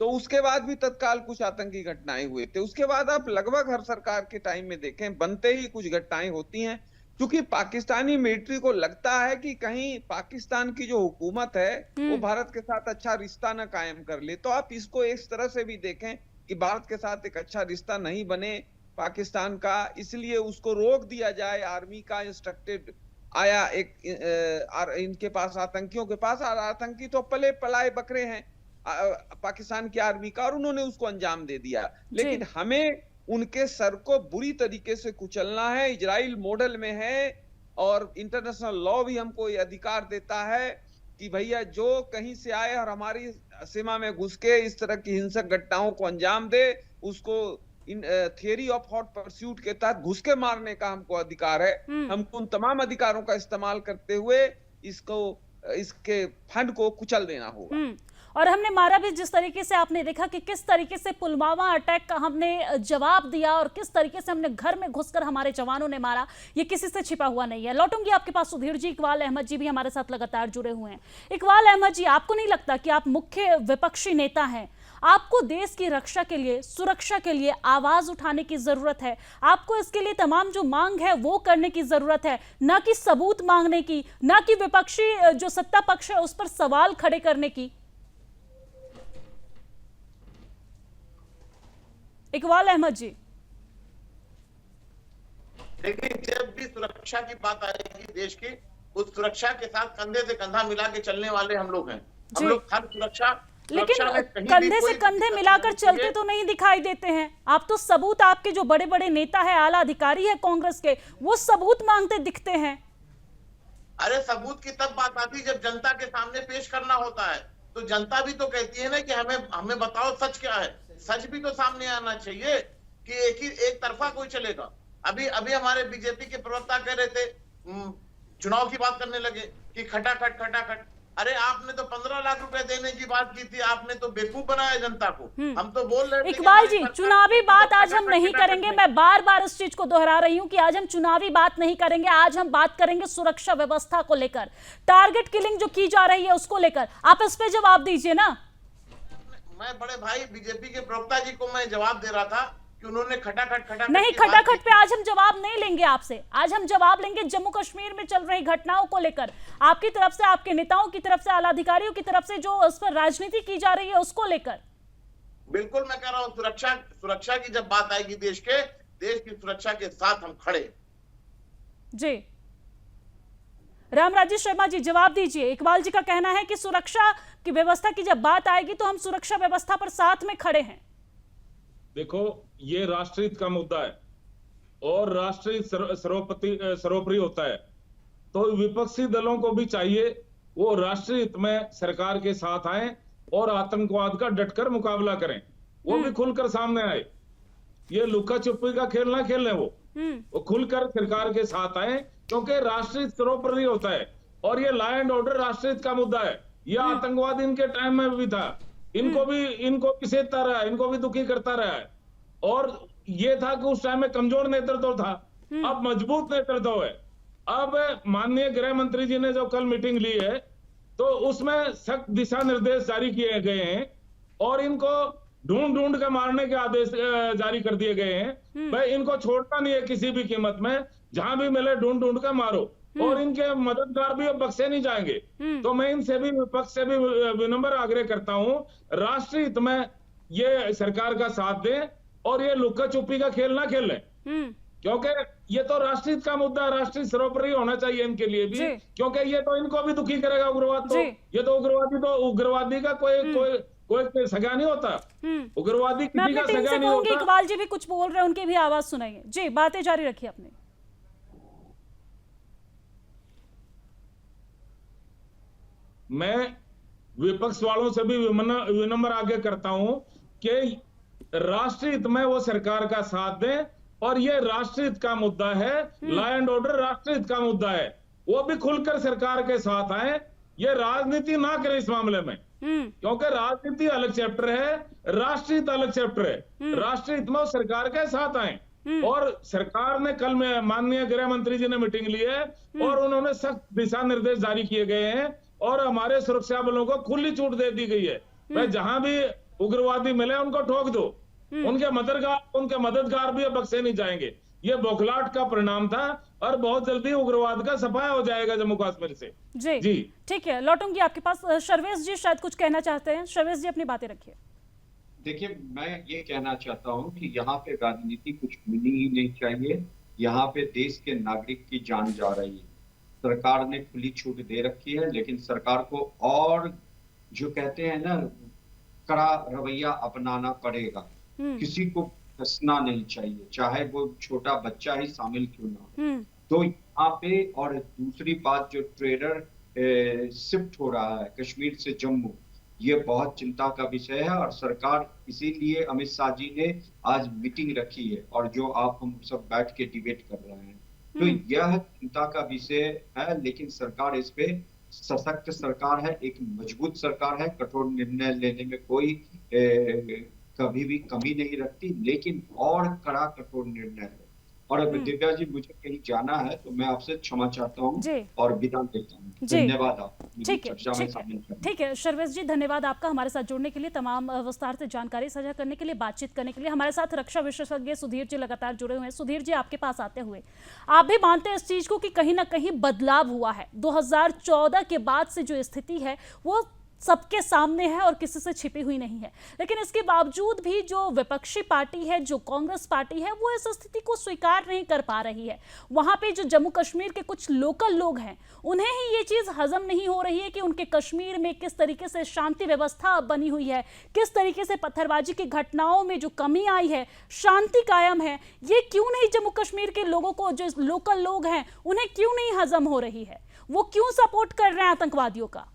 तो उसके बाद भी तत्काल कुछ आतंकी घटनाएं हुए थे। उसके बाद आप लगभग हर सरकार के टाइम में देखें, बनते ही कुछ घटनाएं होती हैं, क्योंकि पाकिस्तानी मिलिट्री को लगता है कि कहीं पाकिस्तान की जो हुकूमत है वो भारत के साथ अच्छा रिश्ता न कायम कर ले। तो आप इसको इस तरह से भी देखें कि भारत के साथ एक अच्छा रिश्ता नहीं बने पाकिस्तान का, इसलिए उसको रोक दिया जाए। आर्मी का इंस्ट्रक्टेड आया एक इनके पास, आतंकियों के पास, आतंकी तो पले पलाए बकरे हैं पाकिस्तान की आर्मी का, और उन्होंने उसको अंजाम दे दिया। लेकिन हमें उनके सर को बुरी तरीके से कुचलना है। इजराइल मॉडल में है, और इंटरनेशनल लॉ भी हमको ये अधिकार देता है कि भैया जो कहीं से आए और हमारी सीमा में घुस के इस तरह की हिंसक घटनाओं को अंजाम दे, उसको in theory of hot pursuit के तहत घुस के मारने का हमको अधिकार है। हमको उन तमाम अधिकारों का इस्तेमाल करते हुए इसके फंड को कुचल देना होगा। और हमने मारा भी जिस तरीके से, आपने देखा कि किस तरीके से पुलवामा अटैक का हमने जवाब दिया और किस तरीके से हमने घर में घुसकर हमारे जवानों ने मारा, ये किसी से छिपा हुआ नहीं है। लौटूंगी आपके पास सुधीर जी। इकबाल अहमद जी भी हमारे साथ लगातार जुड़े हुए हैं। इकबाल अहमद जी, आपको नहीं लगता कि आप मुख्य विपक्षी नेता हैं, आपको देश की रक्षा के लिए, सुरक्षा के लिए आवाज उठाने की जरूरत है? आपको इसके लिए तमाम जो मांग है वो करने की जरूरत है, ना कि सबूत मांगने की, ना कि विपक्षी जो सत्ता पक्ष है उस पर सवाल खड़े करने की? इकबाल अहमद जी, देखिए, जब भी सुरक्षा की बात आएगी देश की, उस सुरक्षा के साथ कंधे से कंधा मिला के चलने वाले हम लोग हैं। हम लोग हर सुरक्षा, लेकिन कंधे से कंधे मिलाकर चलते तो नहीं दिखाई देते हैं। आप तो सबूत, आपके जो बड़े बड़े नेता है, आला अधिकारी है कांग्रेस के, वो सबूत मांगते दिखते हैं। अरे सबूत की तब बात आती जब जनता के सामने पेश करना होता है, तो जनता भी तो कहती है ना कि हमें बताओ सच क्या है। सच भी तो सामने आना चाहिए। कि एक तरफा कोई चलेगा। अभी अभी हमारे बीजेपी के प्रवक्ता कह रहे थे, चुनाव की बात करने लगे कि खटाखट। अरे आपने तो 15 लाख रुपए देने की बात की थी, आपने तो बेवकूफ बनाया जनता को। हम तो बोल रहे थे इकबाल जी, चुनावी बात आज हम नहीं करेंगे। मैं बार बार इस चीज को दोहरा रही हूं कि आज हम चुनावी बात नहीं करेंगे। आज हम बात करेंगे सुरक्षा व्यवस्था को लेकर, टारगेट किलिंग जो की जा रही है उसको लेकर। आप इस पे जवाब दीजिए ना। मैं बड़े भाई बीजेपी के प्रवक्ता जी को मैं जवाब दे रहा था कि उन्होंने खटाखट नहीं, खटाखट पे आज हम जवाब नहीं लेंगे आपसे। आज हम जवाब लेंगे जम्मू कश्मीर में चल रही घटनाओं को लेकर, आपकी तरफ से, आपके नेताओं की तरफ से, आला अधिकारियों की तरफ से जो उस पर राजनीति की जा रही है उसको लेकर। बिल्कुल, मैं कह रहा हूँ सुरक्षा की जब बात आएगी देश की सुरक्षा के साथ हम खड़े। जी, रामराजेश शर्मा जी जवाब दीजिए। इकबाल जी का कहना है कि सुरक्षा की व्यवस्था की जब बात आएगी तो हम सुरक्षा व्यवस्था पर साथ में खड़े हैं। देखो, ये राष्ट्रहित का मुद्दा है और राष्ट्रहित सर्वोपरि होता है, तो विपक्षी दलों को भी चाहिए वो राष्ट्रहित में सरकार के साथ आए और आतंकवाद का डटकर मुकाबला करें। वो भी खुलकर सामने आए। ये लुका छुपी का खेल ना खेलें, वो खुलकर सरकार के साथ आए, क्योंकि राष्ट्रहित सर्वोपरि होता है और ये लॉ एंड ऑर्डर राष्ट्रहित का मुद्दा है। ये आतंकवाद इनके टाइम में भी था, इनको भी सेता रहा है, इनको भी दुखी करता रहा है। और ये था कि उस टाइम में कमजोर नेतृत्व था, अब मजबूत नेतृत्व है। अब माननीय गृह मंत्री जी ने जो कल मीटिंग ली है तो उसमें सख्त दिशा निर्देश जारी किए गए हैं और इनको ढूंढ के मारने के आदेश जारी कर दिए गए हैं। भाई इनको छोड़ना नहीं है किसी भी कीमत में, जहां भी मिले ढूंढ के मारो, और इनके मददगार भी अब बख्शे नहीं जाएंगे। तो मैं इनसे भी, विपक्ष से भी विनम्र आग्रह करता हूं, राष्ट्रीय हित में ये सरकार का साथ दें और ये लुका छुपी का खेल ना खेलें, क्योंकि ये तो राष्ट्रहित का मुद्दा, राष्ट्रीय सर्वोपरि होना चाहिए इनके लिए भी, क्योंकि ये तो इनको भी दुखी करेगा उग्रवाद। तो ये तो उग्रवादी का कोई सगा नहीं होता, उग्रवादी किसी का सगा नहीं होता। इकबाल जी भी कुछ बोल रहे हैं, उनकी भी आवाज सुनाइए। जी, बातें जारी रखिए अपने। मैं विपक्ष वालों से भी विनम्र आग्रह करता हूं कि राष्ट्रीय हित में वो सरकार का साथ दें और ये राष्ट्रीय हित का मुद्दा है, लॉ एंड ऑर्डर राष्ट्रीय हित का मुद्दा है, वो भी खुलकर सरकार के साथ आए। ये राजनीति ना करें इस मामले में, क्योंकि राजनीति अलग चैप्टर है, राष्ट्रीय हित अलग चैप्टर है। राष्ट्रीय हित में सरकार के साथ आए और सरकार ने कल में माननीय गृह मंत्री जी ने मीटिंग ली है और उन्होंने सख्त दिशा निर्देश जारी किए गए हैं और हमारे सुरक्षा बलों को खुली छूट दे दी गई है। भाई जहां भी उग्रवादी मिले उनको ठोक दो, उनके मददगार भी बख्शे नहीं जाएंगे। ये बौखलाहट का परिणाम था और बहुत जल्दी उग्रवाद का सफाया हो जाएगा जम्मू कश्मीर से। जी ठीक है, लौटूंगी आपके पास। शर्वेश जी शायद कुछ कहना चाहते हैं। शर्वेश जी अपनी बातें रखिए। देखिए, मैं ये कहना चाहता हूँ कि यहाँ पे राजनीति कुछ होनी ही नहीं चाहिए। यहाँ पे देश के नागरिक की जान जा रही है। सरकार ने खुली छूट दे रखी है, लेकिन सरकार को और जो कहते हैं ना, कड़ा रवैया अपनाना पड़ेगा। किसी को फंसना नहीं चाहिए, चाहे वो छोटा बच्चा ही शामिल क्यों ना हो। तो यहाँ पे, और दूसरी बात, जो ट्रेडर शिफ्ट हो रहा है कश्मीर से जम्मू, ये बहुत चिंता का विषय है और सरकार, इसीलिए अमित शाह जी ने आज मीटिंग रखी है और जो आप हम सब बैठ के डिबेट कर रहे हैं, तो यह चिंता का विषय है। लेकिन सरकार इस पे सशक्त सरकार है, एक मजबूत सरकार है, कठोर निर्णय लेने में कोई कभी भी कमी नहीं रखती, लेकिन और कड़ा कठोर निर्णय है। और अब दिव्या जी, मुझे कहीं जाना है तो मैं आपसे क्षमा चाहता हूँ और विदा देता हूँ। धन्यवाद आप चर्चा में शामिल करने। ठीक है शर्वेश जी, धन्यवाद आपका हमारे साथ जुड़ने के लिए, तमाम विस्तार से जानकारी साझा करने के लिए, बातचीत करने के लिए। हमारे साथ रक्षा विशेषज्ञ सुधीर जी लगातार जुड़े हुए हैं। सुधीर जी, आपके पास आते हुए, आप भी मानते हैं इस चीज को कि कहीं ना कहीं बदलाव हुआ है? 2014 के बाद से जो स्थिति है वो सबके सामने है और किसी से छिपी हुई नहीं है, लेकिन इसके बावजूद भी जो विपक्षी पार्टी है, जो कांग्रेस पार्टी है, वो इस स्थिति को स्वीकार नहीं कर पा रही है। वहां पे जो जम्मू कश्मीर के कुछ लोकल लोग हैं, उन्हें ही ये चीज हजम नहीं हो रही है कि उनके कश्मीर में किस तरीके से शांति व्यवस्था बनी हुई है, किस तरीके से पत्थरबाजी की घटनाओं में जो कमी आई है, शांति कायम है, ये क्यों नहीं जम्मू कश्मीर के लोगों को, जो लोकल लोग हैं, उन्हें क्यों नहीं हजम हो रही है? वो क्यों सपोर्ट कर रहे हैं आतंकवादियों का?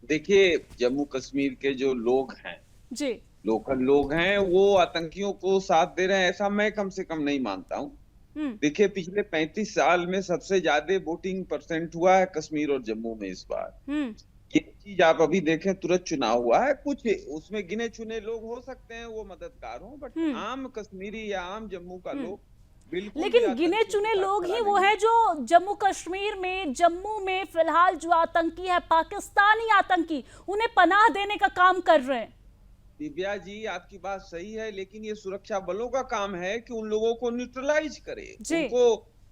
देखिए, जम्मू कश्मीर के जो लोग हैं जी, लोकल लोग हैं वो आतंकियों को साथ दे रहे हैं, ऐसा मैं कम से कम नहीं मानता हूँ। देखिए, पिछले 35 साल में सबसे ज्यादा वोटिंग परसेंट हुआ है कश्मीर और जम्मू में इस बार। ये चीज आप अभी देखें, तुरंत चुनाव हुआ है, कुछ उसमें गिने चुने लोग हो सकते हैं वो मददगार हो, बट आम कश्मीरी या आम जम्मू का लोग बिल्कुल। लेकिन गिने चुने लोग ही वो हैं जो जम्मू कश्मीर में, जम्मू में फिलहाल जो आतंकी है, पाकिस्तानी आतंकी, उन्हें पनाह देने का काम कर रहे हैं। दिव्या जी, आपकी बात सही है, लेकिन ये सुरक्षा बलों का काम है कि उन लोगों को न्यूट्रलाइज करे, उनको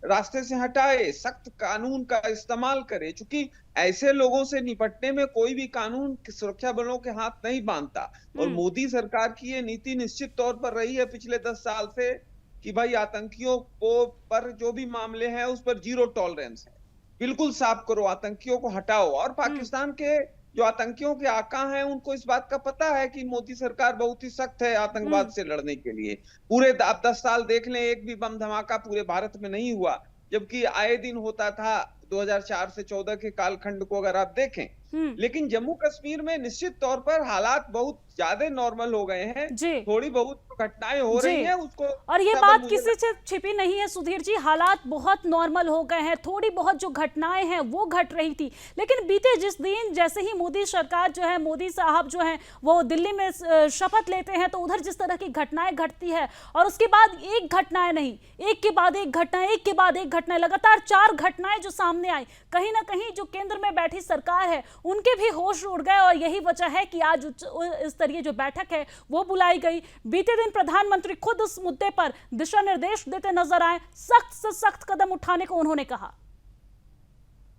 रास्ते से हटाए, सख्त कानून का इस्तेमाल करे, क्योंकि ऐसे लोगों से निपटने में कोई भी कानून सुरक्षा बलों के हाथ नहीं बांधता। और मोदी सरकार की ये नीति निश्चित तौर पर रही है पिछले 10 साल से कि भाई आतंकियों को पर जो भी मामले हैं उस पर जीरो टॉलरेंस है, बिल्कुल साफ करो, आतंकियों को हटाओ। और पाकिस्तान के जो आतंकियों के आका हैं उनको इस बात का पता है कि मोदी सरकार बहुत ही सख्त है आतंकवाद से लड़ने के लिए। पूरे आप 10 साल देख लें, एक भी बम धमाका पूरे भारत में नहीं हुआ, जबकि आए दिन होता था 2004 से 14 के कालखंड को अगर आप देखें। लेकिन जम्मू कश्मीर में निश्चित तौर पर हालात बहुत ज्यादा नॉर्मल हो गए हैं, थोड़ी बहुत घटनाएं हो रही हैं उसको, और ये बात किसी से छिपी नहीं है सुधीर जी, हालात बहुत नॉर्मल हो गए हैं, थोड़ी बहुत जो घटनाएं हैं वो घट रही थी। लेकिन बीते जिस दिन जैसे ही मोदी सरकार जो है, मोदी साहब जो है वो दिल्ली में शपथ लेते हैं, तो उधर जिस तरह की घटनाएं घटती है, और उसके बाद एक घटनाएं नहीं, एक के बाद एक घटना, एक के बाद एक घटना, लगातार 4 घटनाएं जो सामने आई, कहीं ना कहीं जो केंद्र में बैठी सरकार है उनके भी होश उड़ गए। और यही वजह है कि आज इस तरह जो बैठक है वो बुलाई गई। बीते दिन प्रधानमंत्री खुद उस मुद्दे पर दिशा निर्देश देते नजर आए, सख्त से सख्त कदम उठाने को उन्होंने कहा।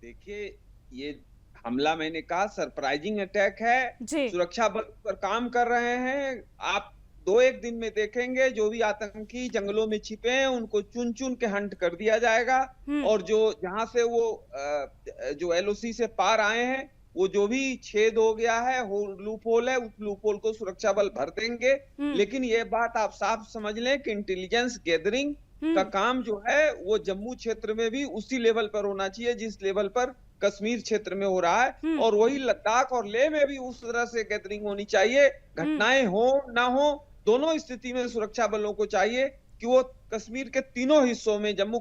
देखिए, ये हमला मैंने कहा सरप्राइजिंग अटैक है, सुरक्षा बल पर काम कर रहे हैं। आप 2-1 दिन में देखेंगे जो भी आतंकी जंगलों में छिपे हैं उनको चुन चुन के हंट कर दिया जाएगा, और जो जहां से वो जो LOC से पार आए हैं वो जो भी छेद हो गया है, लूप होल है, उस लूप होल को सुरक्षा बल भर देंगे। लेकिन ये बात आप साफ समझ लें कि इंटेलिजेंस गैदरिंग का काम जो है वो जम्मू क्षेत्र में भी उसी लेवल पर होना चाहिए जिस लेवल पर कश्मीर क्षेत्र में हो रहा है, और वही लद्दाख और लेह में भी उस तरह से गैदरिंग होनी चाहिए। घटनाएं हो ना हो, दोनों स्थिति में सुरक्षा बलों को चाहिए कि वो कश्मीर के तीनों हिस्सों में, जम्मू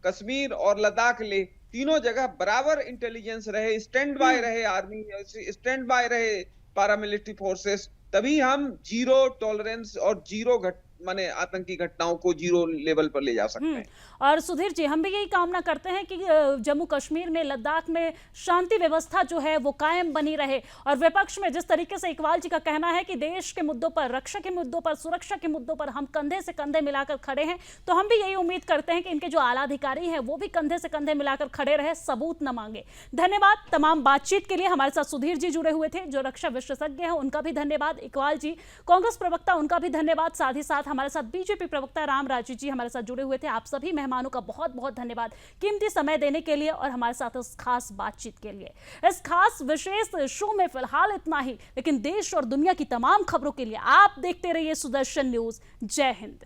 कश्मीर और लद्दाख ले, तीनों जगह बराबर इंटेलिजेंस रहे, स्टैंड बाय रहे आर्मी, स्टैंड बाय रहे पैरामिलिट्री फोर्सेस, तभी हम जीरो टॉलरेंस और जीरो माने आतंकी घटनाओं को जीरो लेवल पर ले जा सकते हैं। और सुधीर जी, हम भी यही कामना करते हैं कि जम्मू कश्मीर में, लद्दाख में शांति व्यवस्था जो है वो कायम बनी रहे। और विपक्ष में जिस तरीके से इकबाल जी का कहना है कि देश के मुद्दों पर, रक्षा के मुद्दों पर, सुरक्षा के मुद्दों पर हम कंधे से कंधे मिलाकर खड़े हैं, तो हम भी यही उम्मीद करते हैं कि इनके जो आला अधिकारी हैं वो भी कंधे से कंधे मिलाकर खड़े रहे, सबूत न मांगे। धन्यवाद तमाम बातचीत के लिए। हमारे साथ सुधीर जी जुड़े हुए थे जो रक्षा विशेषज्ञ हैं, उनका भी धन्यवाद। इकबाल जी कांग्रेस प्रवक्ता, उनका भी धन्यवाद। साथ ही साथ हमारे साथ बीजेपी प्रवक्ता राम राजू जी हमारे साथ जुड़े हुए थे। आप सभी मेहमानों का बहुत बहुत धन्यवाद कीमती समय देने के लिए और हमारे साथ इस खास बातचीत के लिए। इस खास विशेष शो में फिलहाल इतना ही, लेकिन देश और दुनिया की तमाम खबरों के लिए आप देखते रहिए सुदर्शन न्यूज। जय हिंद।